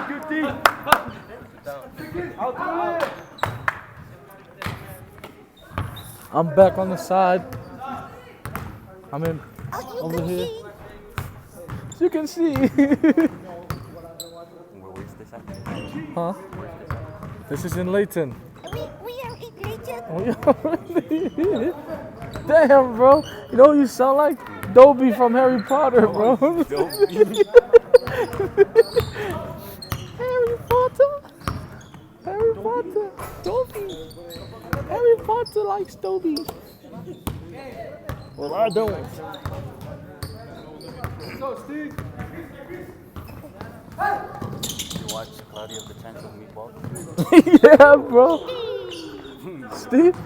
Good D. I'll do it. I'm back on the side. I'm in over here. You can see. Where's this at? Huh? This is in Layton. We are in Layton. Damn, bro. You know what you sound like? Dobby from Harry Potter, bro. Harry Potter. Harry Potter. Dobby. Harry Potter likes Dobby. Well, I don't. Let's go, Steve. You watch Cloudy of the Chance of Meatballs? Yeah, bro. Steve?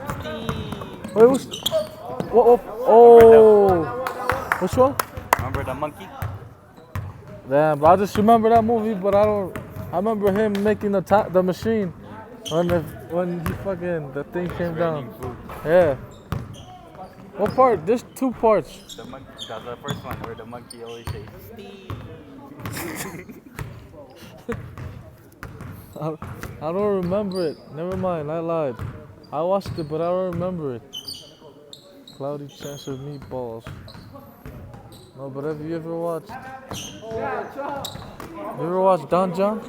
Wait, what's... Oh. Which one? Remember the monkey? Damn, I just remember that movie, but I don't... I remember him making the machine when the thing came down. Yeah. What part? There's two parts. The monkey, that's the first one where the monkey always says, Steve. I don't remember it. Never mind, I lied. I watched it, but I don't remember it. Cloudy Chance of Meatballs. No, but have you ever watched? You ever watched Don John?